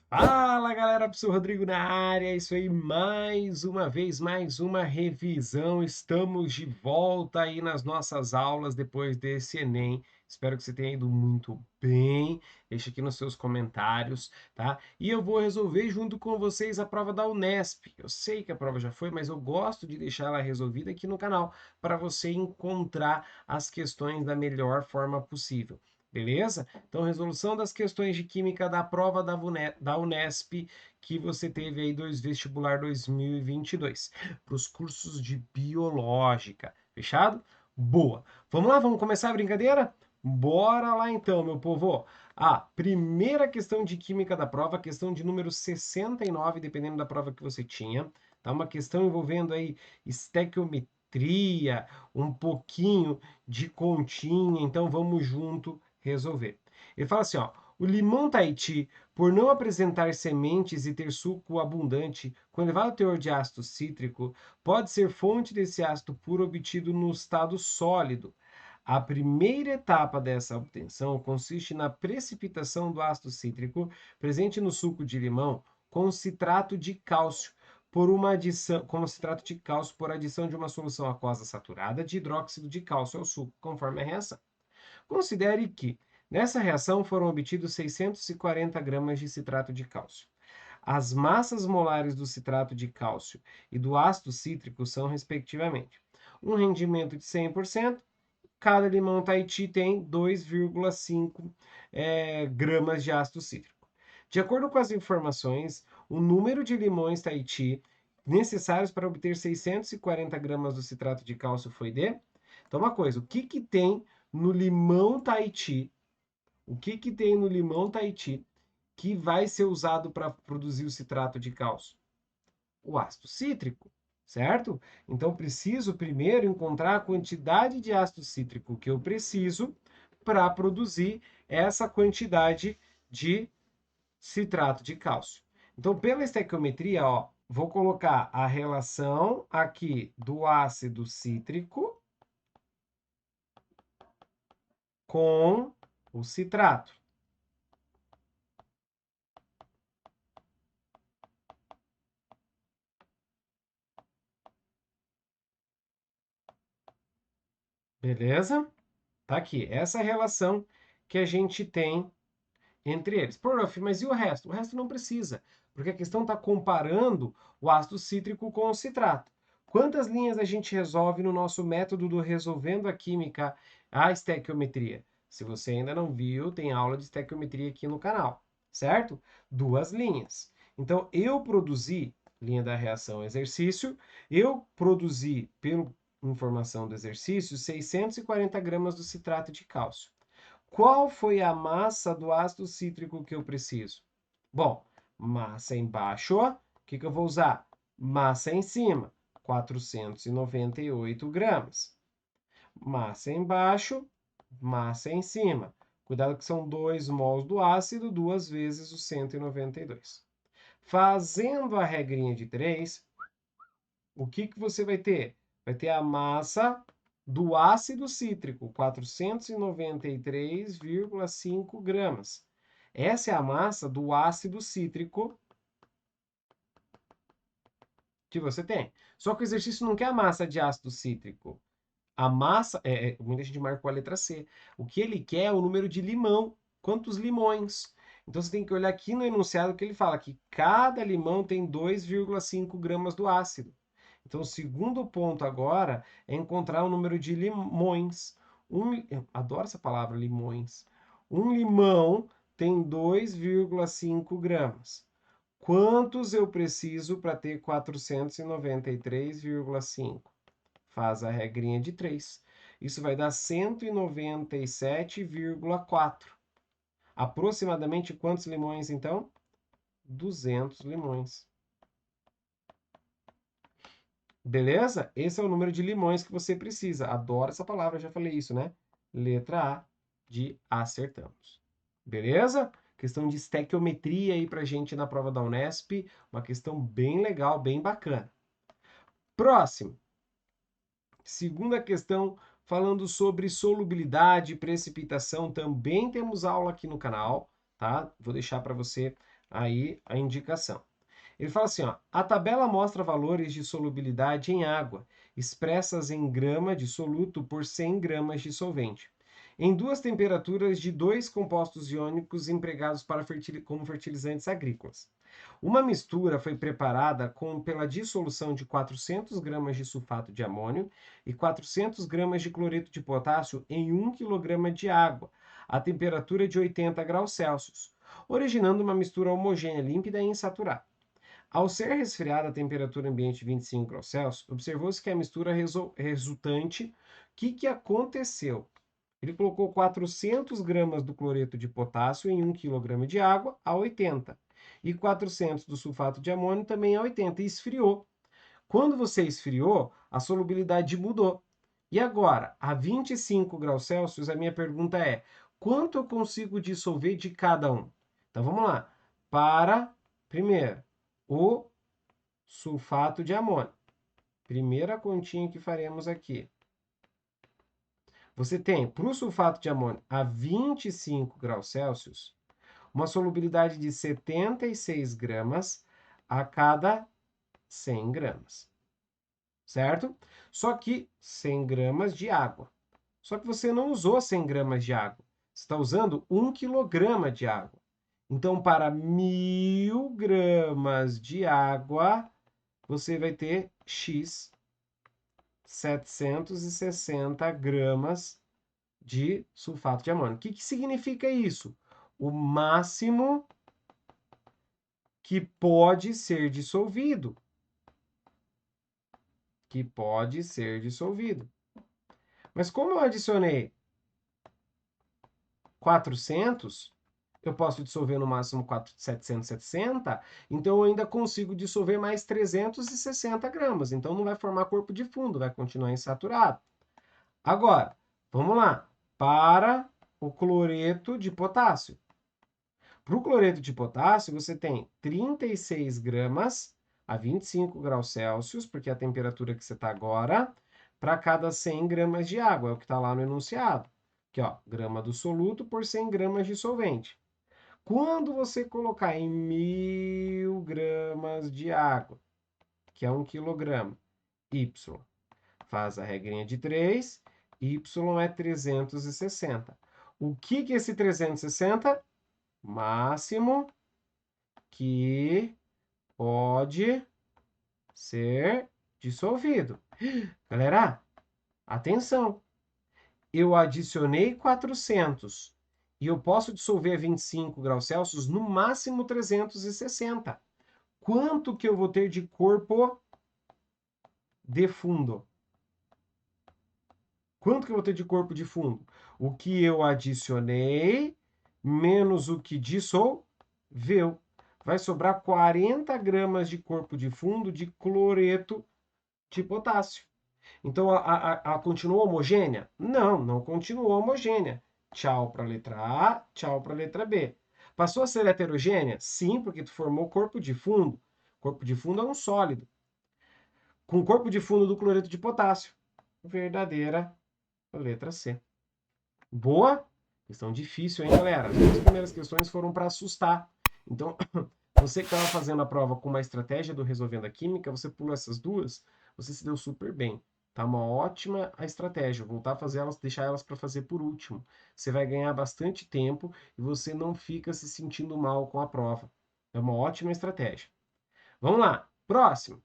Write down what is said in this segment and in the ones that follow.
Fala galera, professor Rodrigo na área, é isso aí, mais uma vez, mais uma revisão, estamos de volta aí nas nossas aulas depois desse Enem, espero que você tenha ido muito bem, deixa aqui nos seus comentários, tá? E eu vou resolver junto com vocês a prova da Unesp, eu sei que a prova já foi, mas eu gosto de deixar ela resolvida aqui no canal, para você encontrar as questões da melhor forma possível. Beleza? Então, resolução das questões de química da prova da Unesp que você teve aí do vestibular 2022 para os cursos de biológica. Fechado? Boa. Vamos lá, vamos começar a brincadeira? Bora lá então, meu povo. A primeira questão de química da prova, questão de número 69, dependendo da prova que você tinha. Tá uma questão envolvendo aí estequiometria, um pouquinho de continha, então vamos junto resolver. Ele fala assim, ó, o limão Tahiti, por não apresentar sementes e ter suco abundante, com elevado teor de ácido cítrico, pode ser fonte desse ácido puro obtido no estado sólido. A primeira etapa dessa obtenção consiste na precipitação do ácido cítrico presente no suco de limão com citrato de cálcio por uma adição, como citrato de cálcio por adição de uma solução aquosa saturada de hidróxido de cálcio ao suco, conforme a reação. Considere que, nessa reação, foram obtidos 640 gramas de citrato de cálcio. As massas molares do citrato de cálcio e do ácido cítrico são, respectivamente, um rendimento de 100%, cada limão Tahiti tem 2,5 gramas de ácido cítrico. De acordo com as informações, o número de limões Tahiti necessários para obter 640 gramas do citrato de cálcio foi de... Então, uma coisa, o que, que tem no limão Tahiti? O que, que tem no limão Tahiti que vai ser usado para produzir o citrato de cálcio? O ácido cítrico, certo? Então, preciso primeiro encontrar a quantidade de ácido cítrico que eu preciso para produzir essa quantidade de citrato de cálcio. Então, pela estequiometria, ó, vou colocar a relação aqui do ácido cítrico com o citrato. Beleza? Tá aqui. Essa é a relação que a gente tem entre eles. Prof, mas e o resto? O resto não precisa, porque a questão está comparando o ácido cítrico com o citrato. Quantas linhas a gente resolve no nosso método do Resolvendo a Química, a estequiometria? Se você ainda não viu, tem aula de estequiometria aqui no canal, certo? 2 linhas. Então, eu produzi, linha da reação exercício, eu produzi, pela informação do exercício, 640 gramas do citrato de cálcio. Qual foi a massa do ácido cítrico que eu preciso? Bom, massa embaixo, o que eu vou usar? Massa em cima, 498 gramas. Massa embaixo, massa em cima. Cuidado que são 2 mols do ácido, 2 vezes o 192. Fazendo a regrinha de 3, o que, que você vai ter? Vai ter a massa do ácido cítrico, 493,5 gramas. Essa é a massa do ácido cítrico que você tem. Só que o exercício não quer a massa de ácido cítrico. A massa, muita gente marcou a letra C. O que ele quer é o número de limão. Quantos limões? Então você tem que olhar aqui no enunciado que ele fala que cada limão tem 2,5 gramas do ácido. Então, o segundo ponto agora é encontrar o número de limões. Eu adoro essa palavra, limões. Um limão tem 2,5 gramas. Quantos eu preciso para ter 493,5? Faz a regrinha de 3. Isso vai dar 197,4. Aproximadamente quantos limões, então? 200 limões. Beleza? Esse é o número de limões que você precisa. Adoro essa palavra, já falei isso, né? Letra A de acertamos. Beleza? Questão de estequiometria aí pra gente na prova da Unesp. Uma questão bem legal, bem bacana. Próximo. Segunda questão, falando sobre solubilidade e precipitação. Também temos aula aqui no canal, tá? Vou deixar para você aí a indicação. Ele fala assim, ó, a tabela mostra valores de solubilidade em água, expressas em grama de soluto por 100 gramas de solvente, em duas temperaturas de dois compostos iônicos empregados como fertilizantes agrícolas. Uma mistura foi preparada pela dissolução de 400 gramas de sulfato de amônio e 400 gramas de cloreto de potássio em 1 quilograma de água, a temperatura de 80 graus Celsius, originando uma mistura homogênea, límpida e insaturada. Ao ser resfriada a temperatura ambiente de 25 graus Celsius, observou-se que a mistura resultante, o que aconteceu? Ele colocou 400 gramas do cloreto de potássio em 1 quilograma de água a 80 e 400 do sulfato de amônio também a 80 e esfriou. Quando você esfriou, a solubilidade mudou. E agora, a 25 graus Celsius, a minha pergunta é: quanto eu consigo dissolver de cada um? Então vamos lá. Para, primeiro, o sulfato de amônio. Primeira continha que faremos aqui. Você tem, para o sulfato de amônio a 25 graus Celsius, uma solubilidade de 76 gramas a cada 100 gramas. Certo? Só que 100 gramas de água. Só que você não usou 100 gramas de água. Você está usando 1 quilograma de água. Então, para 1.000 gramas de água, você vai ter X 760 gramas de sulfato de amônio. O que significa isso? O máximo que pode ser dissolvido. Que pode ser dissolvido. Mas como eu adicionei 400, eu posso dissolver no máximo 760, então eu ainda consigo dissolver mais 360 gramas. Então não vai formar corpo de fundo, vai continuar insaturado. Agora, vamos lá. Para o cloreto de potássio. Para o cloreto de potássio, você tem 36 gramas a 25 graus Celsius, porque é a temperatura que você está agora, para cada 100 gramas de água, é o que está lá no enunciado. Aqui, ó, grama do soluto por 100 gramas de solvente. Quando você colocar em 1.000 gramas de água, que é 1 quilograma, Y, faz a regrinha de 3, Y é 360. O que é esse 360? Máximo que pode ser dissolvido. Galera, atenção! Eu adicionei 400 e eu posso dissolver a 25 graus Celsius no máximo 360. Quanto que eu vou ter de corpo de fundo? Quanto que eu vou ter de corpo de fundo? O que eu adicionei menos o que dissolveu. Vai sobrar 40 gramas de corpo de fundo de cloreto de potássio. Então, a continuou homogênea? Não, não continuou homogênea. Tchau para a letra A, tchau para a letra B. Passou a ser heterogênea? Sim, porque tu formou corpo de fundo. Corpo de fundo é um sólido. Com corpo de fundo do cloreto de potássio. Verdadeira letra C. Boa? Questão difícil, hein, galera? As duas primeiras questões foram para assustar. Então, você que estava fazendo a prova com uma estratégia do Resolvendo a Química, você pulou essas duas, você se deu super bem. Tá uma ótima a estratégia. Voltar a fazer elas, deixar elas para fazer por último. Você vai ganhar bastante tempo e você não fica se sentindo mal com a prova. É uma ótima estratégia. Vamos lá. Próximo.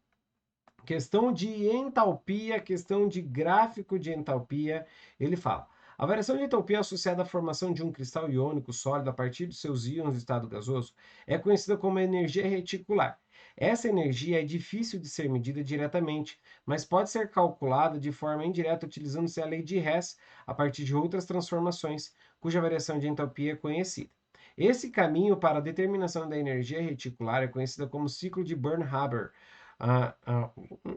Questão de entalpia, questão de gráfico de entalpia. Ele fala: a variação de entalpia associada à formação de um cristal iônico sólido a partir de seus íons de estado gasoso é conhecida como energia reticular. Essa energia é difícil de ser medida diretamente, mas pode ser calculada de forma indireta utilizando-se a lei de Hess a partir de outras transformações, cuja variação de entalpia é conhecida. Esse caminho para a determinação da energia reticular é conhecido como ciclo de Bern-Haber.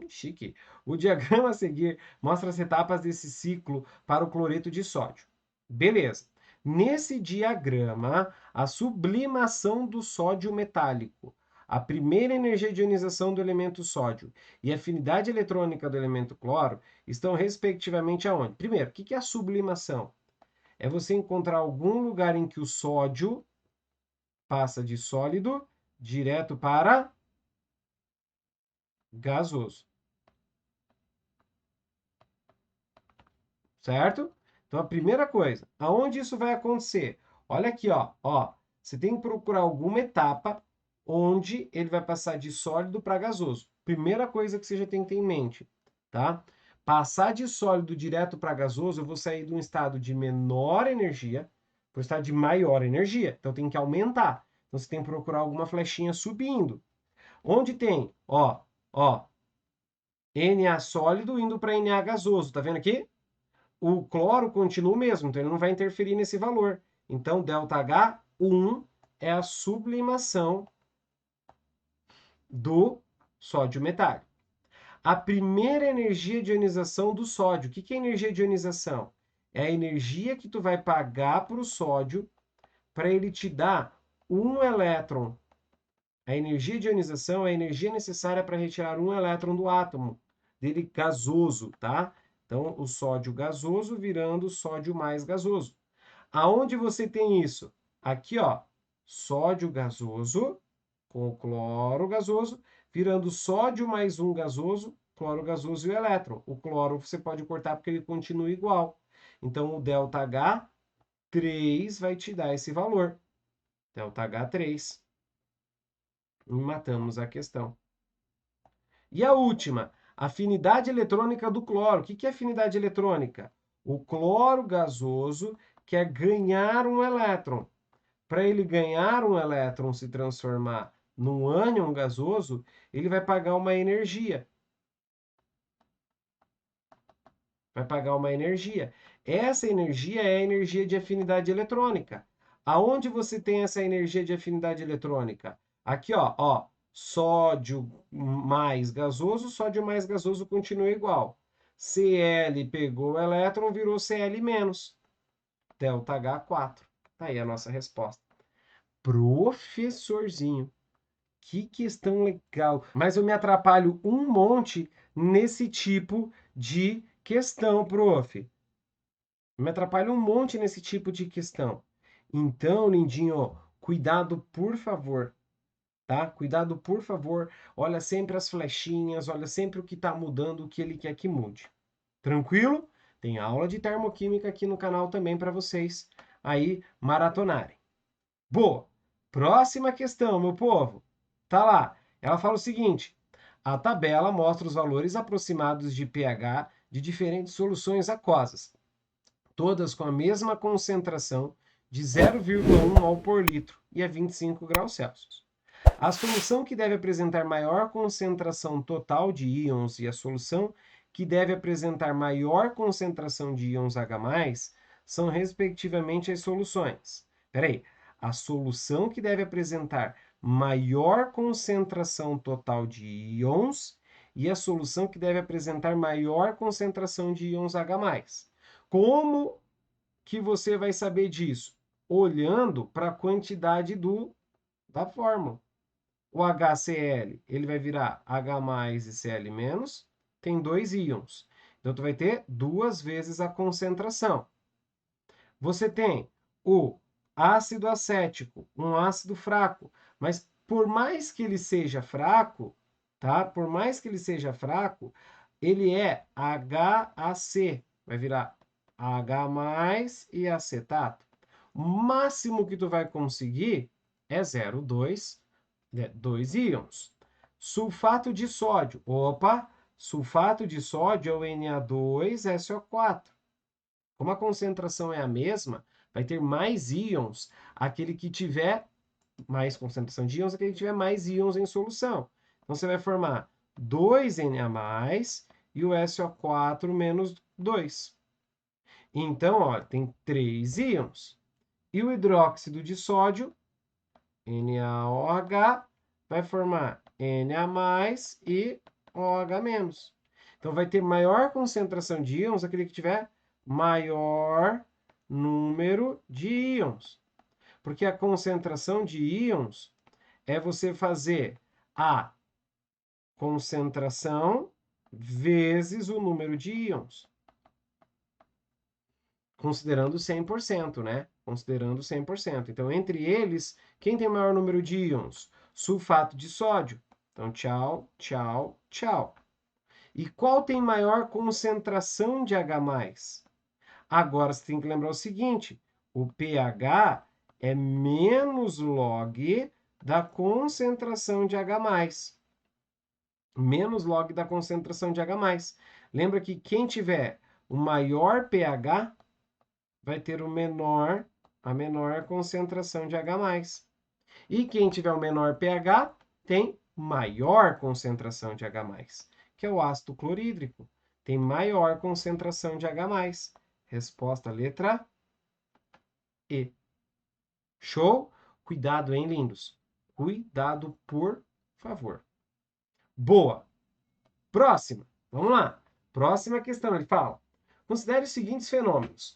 Chique. O diagrama a seguir mostra as etapas desse ciclo para o cloreto de sódio. Beleza. Nesse diagrama, a sublimação do sódio metálico, a primeira energia de ionização do elemento sódio e a afinidade eletrônica do elemento cloro estão respectivamente aonde? Primeiro, o que é a sublimação? É você encontrar algum lugar em que o sódio passa de sólido direto para gasoso. Certo? Então, a primeira coisa, aonde isso vai acontecer? Olha aqui, ó, você tem que procurar alguma etapa onde ele vai passar de sólido para gasoso. Primeira coisa que você já tem que ter em mente, tá? Passar de sólido direto para gasoso, eu vou sair de um estado de menor energia para o estado de maior energia. Então, tem que aumentar. Então, você tem que procurar alguma flechinha subindo. Onde tem, ó, Na sólido indo para Na gasoso, tá vendo aqui? O cloro continua o mesmo, então ele não vai interferir nesse valor. Então, ΔH, 1 é a sublimação do sódio metálico. A primeira energia de ionização do sódio. O que é energia de ionização? É a energia que tu vai pagar para o sódio para ele te dar um elétron. A energia de ionização é a energia necessária para retirar um elétron do átomo dele gasoso, tá? Então, o sódio gasoso virando sódio mais gasoso. Aonde você tem isso? Aqui, ó, sódio gasoso com o cloro gasoso, virando sódio mais um gasoso, cloro gasoso e o elétron. O cloro você pode cortar porque ele continua igual. Então, o ΔH 3 vai te dar esse valor. ΔH 3. E matamos a questão. E a última, afinidade eletrônica do cloro. O que é afinidade eletrônica? O cloro gasoso quer ganhar um elétron. Para ele ganhar um elétron, se transformar num ânion gasoso, ele vai pagar uma energia. Vai pagar uma energia. Essa energia é a energia de afinidade eletrônica. Aonde você tem essa energia de afinidade eletrônica? Aqui, ó, sódio mais gasoso, sódio mais gasoso continua igual. Cl pegou o elétron, virou Cl menos. ΔH4. Tá aí a nossa resposta. Professorzinho. Que questão legal. Mas eu me atrapalho um monte nesse tipo de questão, prof. Me atrapalho um monte nesse tipo de questão. Então, lindinho, cuidado, por favor. Tá? Cuidado, por favor. Olha sempre as flechinhas, olha sempre o que está mudando, o que ele quer que mude. Tranquilo? Tem aula de termoquímica aqui no canal também para vocês aí maratonarem. Boa! Próxima questão, meu povo. Tá lá. Ela fala o seguinte: a tabela mostra os valores aproximados de pH de diferentes soluções aquosas, todas com a mesma concentração de 0,1 mol por litro e a 25 graus Celsius. A solução que deve apresentar maior concentração total de íons e a solução que deve apresentar maior concentração de íons H+, são respectivamente as soluções. Peraí, a solução que deve apresentar maior concentração total de íons e a solução que deve apresentar maior concentração de íons H+. Como que você vai saber disso? Olhando para a quantidade da fórmula. O HCl, ele vai virar H+ e Cl-, tem dois íons. Então, tu vai ter duas vezes a concentração. Você tem o ácido acético, um ácido fraco, mas por mais que ele seja fraco, tá? Por mais que ele seja fraco, ele é HAC, vai virar H+ e acetato. O máximo que tu vai conseguir é 0,2, 2 íons. Sulfato de sódio. Opa, sulfato de sódio é o Na2SO4. Como a concentração é a mesma, vai ter mais íons aquele que tiver mais concentração de íons, aquele que tiver mais íons em solução. Então, você vai formar 2Na+, e o SO4 menos 2. Então, ó, tem 3 íons. E o hidróxido de sódio, NaOH, vai formar Na+, e OH-. Então, vai ter maior concentração de íons aquele que tiver maior número de íons. Porque a concentração de íons é você fazer a concentração vezes o número de íons. Considerando 100%, né? Considerando 100%. Então, entre eles, quem tem maior número de íons? sulfato de sódio. Então, tchau, tchau, tchau. E qual tem maior concentração de H+? Agora você tem que lembrar o seguinte: o pH é menos log da concentração de H+. Menos log da concentração de H+. Lembra que quem tiver o maior pH vai ter a menor concentração de H+. E quem tiver o menor pH tem maior concentração de H+, que é o ácido clorídrico. Tem maior concentração de H+. Resposta letra E. Show? Cuidado, hein, lindos? Cuidado, por favor. Boa. Próxima. Vamos lá. Próxima questão. Ele fala: considere os seguintes fenômenos.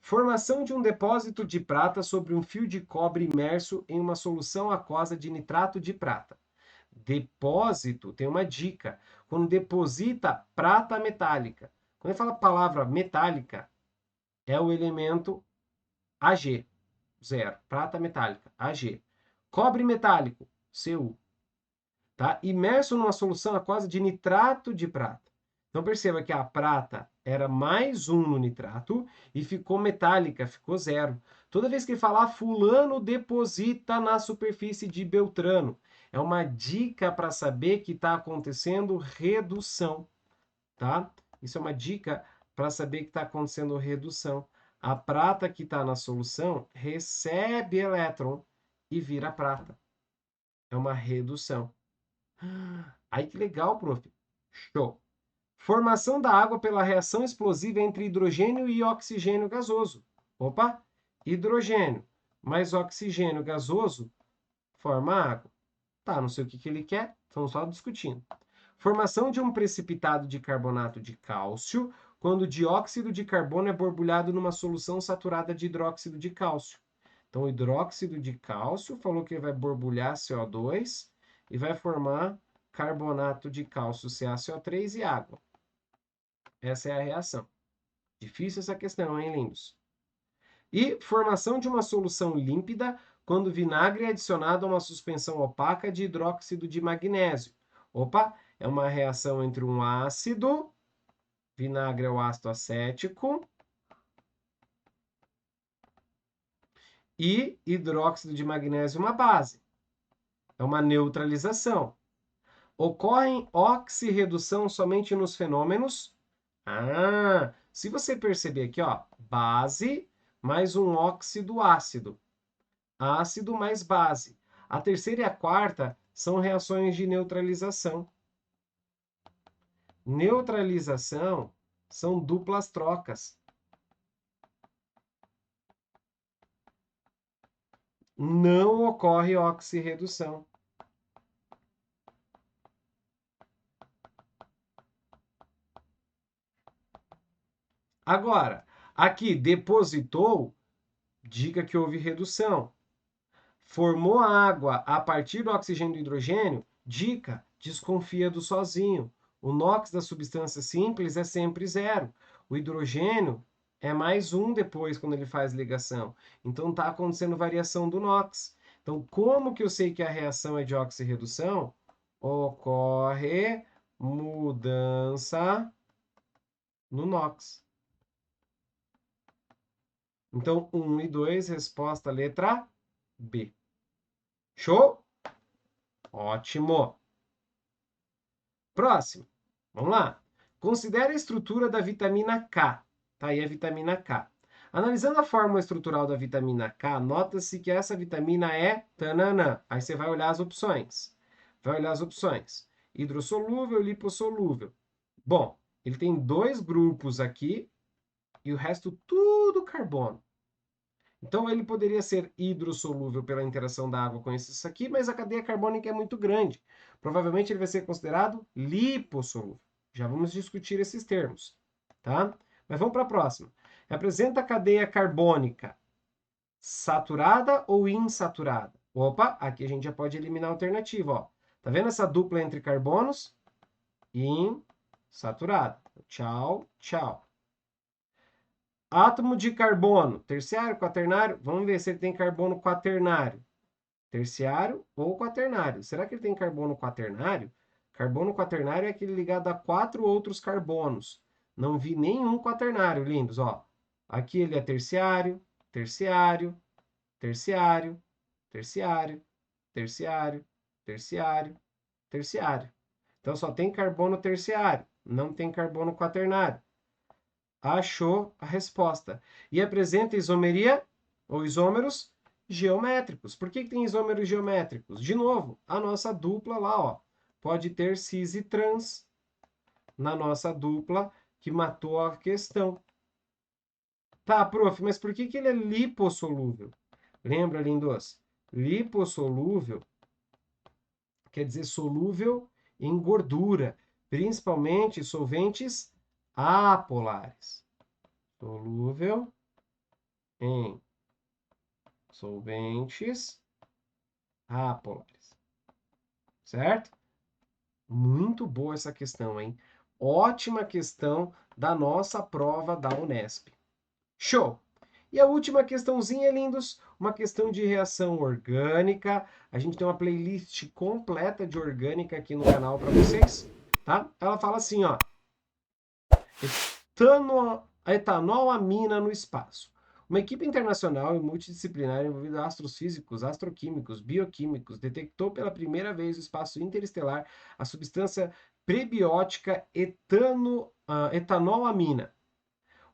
Formação de um depósito de prata sobre um fio de cobre imerso em uma solução aquosa de nitrato de prata. Depósito, tem uma dica. Quando deposita prata metálica. Quando ele fala a palavra metálica, é o elemento Ag. 0. Prata metálica, Ag. Cobre metálico, Cu. Tá? Imerso numa solução aquosa de nitrato de prata. Então perceba que a prata era mais 1 no nitrato e ficou metálica, ficou 0. Toda vez que falar fulano deposita na superfície de Beltrano, é uma dica para saber que está acontecendo redução, tá? Isso é uma dica para saber que está acontecendo redução. A prata que está na solução recebe elétron e vira prata. É uma redução. Ai, que legal, prof. Show. Formação da água pela reação explosiva entre hidrogênio e oxigênio gasoso. Opa! Hidrogênio mais oxigênio gasoso forma água. Tá, não sei o que ele quer, estamos só discutindo. Formação de um precipitado de carbonato de cálcio quando o dióxido de carbono é borbulhado numa solução saturada de hidróxido de cálcio. Então, o hidróxido de cálcio falou que ele vai borbulhar CO2 e vai formar carbonato de cálcio, CaCO3 e água. Essa é a reação. Difícil essa questão, hein, lindos? E formação de uma solução límpida quando o vinagre é adicionado a uma suspensão opaca de hidróxido de magnésio. Opa, é uma reação entre um ácido, vinagre é o ácido acético, e hidróxido de magnésio, uma base. É uma neutralização. Ocorre oxirredução somente nos fenômenos. Se você perceber aqui, ó, base mais um óxido ácido. Ácido mais base. A terceira e a quarta são reações de neutralização. Neutralização são duplas trocas. Não ocorre oxirredução. Agora, aqui depositou, diga que houve redução. Formou a água a partir do oxigênio e do hidrogênio, dica, desconfia do sozinho. O NOx da substância simples é sempre 0. O hidrogênio é mais 1 depois, quando ele faz ligação. Então, está acontecendo variação do NOx. Então, como que eu sei que a reação é de oxirredução? Ocorre mudança no NOx. Então, 1 e 2, resposta letra B. Show? Ótimo. Próximo. Vamos lá. Considere a estrutura da vitamina K. Tá aí a vitamina K. Analisando a fórmula estrutural da vitamina K, nota-se que essa vitamina é tananã. Aí você vai olhar as opções. Vai olhar as opções. Hidrossolúvel, lipossolúvel. Bom, ele tem 2 grupos aqui e o resto tudo carbono. Então, ele poderia ser hidrossolúvel pela interação da água com esses aqui, mas a cadeia carbônica é muito grande. Provavelmente ele vai ser considerado lipossolúvel. Já vamos discutir esses termos, tá? Mas vamos para a próxima. Representa a cadeia carbônica saturada ou insaturada? Opa, aqui a gente já pode eliminar a alternativa, ó. Tá vendo essa dupla entre carbonos? Insaturada. Tchau, tchau. Átomo de carbono, terciário, quaternário. Vamos ver se ele tem carbono quaternário. terciário ou quaternário. Será que ele tem carbono quaternário? Carbono quaternário é aquele ligado a 4 outros carbonos. Não vi nenhum quaternário, lindos, ó. Aqui ele é terciário, terciário, terciário, terciário, terciário, terciário, terciário. Então só tem carbono terciário, não tem carbono quaternário. Achou a resposta. E apresenta isomeria ou isômeros geométricos. Por que tem isômeros geométricos? De novo, a nossa dupla lá, ó, pode ter cis e trans na nossa dupla que matou a questão. Tá, prof, mas por que ele é lipossolúvel? Lembra, lindos? Lipossolúvel quer dizer solúvel em gordura, principalmente solventes apolares. Solúvel em solventes apolares. Certo? Muito boa essa questão, hein? Ótima questão da nossa prova da Unesp. Show! E a última questãozinha, lindos, uma questão de reação orgânica. A gente tem uma playlist completa de orgânica aqui no canal para vocês, tá? Ela fala assim, ó. Etanolamina no espaço. Uma equipe internacional e multidisciplinar envolvida astrofísicos, astroquímicos, bioquímicos detectou pela primeira vez no espaço interestelar a substância prebiótica etanolamina.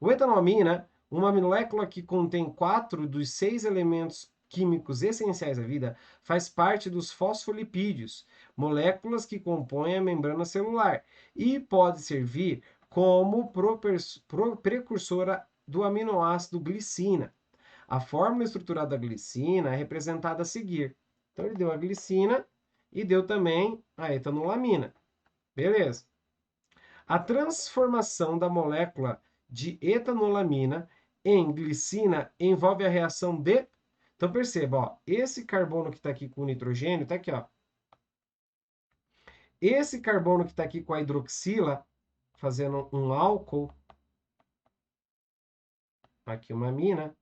O etanolamina, uma molécula que contém 4 dos 6 elementos químicos essenciais à vida, faz parte dos fosfolipídios, moléculas que compõem a membrana celular, e pode servir como precursora do aminoácido glicina. A fórmula estruturada da glicina é representada a seguir. Então, ele deu a glicina e deu também a etanolamina. Beleza. A transformação da molécula de etanolamina em glicina envolve a reação de... Então, perceba, ó, esse carbono que está aqui com o nitrogênio, está aqui, ó. Esse carbono que está aqui com a hidroxila, fazendo um álcool, aqui uma amina,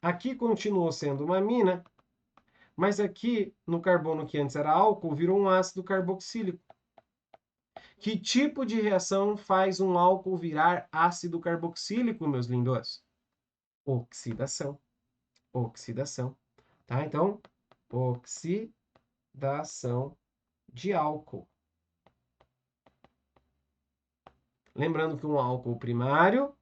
aqui continuou sendo uma amina, mas aqui no carbono que antes era álcool, virou um ácido carboxílico. Que tipo de reação faz um álcool virar ácido carboxílico, meus lindos? Oxidação. Oxidação. Tá? Então, oxidação de álcool. Lembrando que um álcool primário,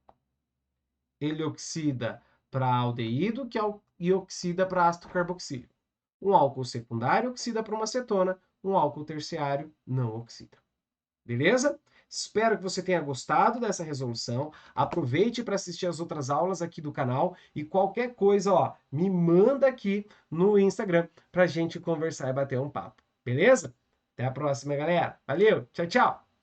ele oxida para aldeído e oxida para ácido carboxílico. Um álcool secundário oxida para uma acetona, um álcool terciário não oxida. Beleza? Espero que você tenha gostado dessa resolução. Aproveite para assistir as outras aulas aqui do canal e qualquer coisa, ó, me manda aqui no Instagram para a gente conversar e bater um papo. Beleza? Até a próxima, galera. Valeu, tchau, tchau!